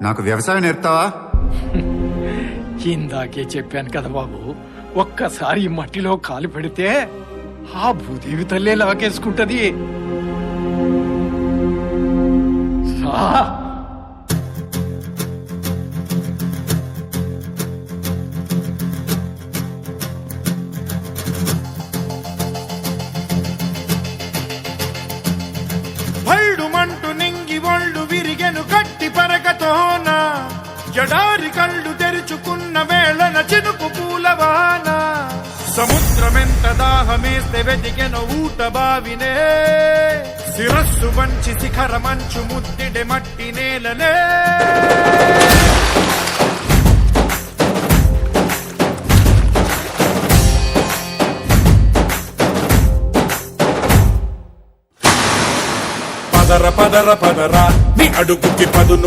నాకు వ్యవసాయం నేర్పుతావా? ఇందాకే చెప్పాను కదా బాబు, ఒక్కసారి ఈ మట్టిలో కాలు పెడితే ఆ భూదేవి తల్లే లాగేసుకుంటది. రా. భల్డుమంటూ నింగి ఒళ్ళు విరిగెను గట్టి పరకతోన, జడారి కళ్ళు తెరుచుకున్న వేళన చినుకు పూలవాన. సముద్రమెంత దాహమేస్తే వెతికెను ఊట బావినే, శిరస్సు వంచి శిఖర మంచు ముద్దిడె మట్టి నేలనే. పదర పదర పదరా నీ అడుగుకి పదును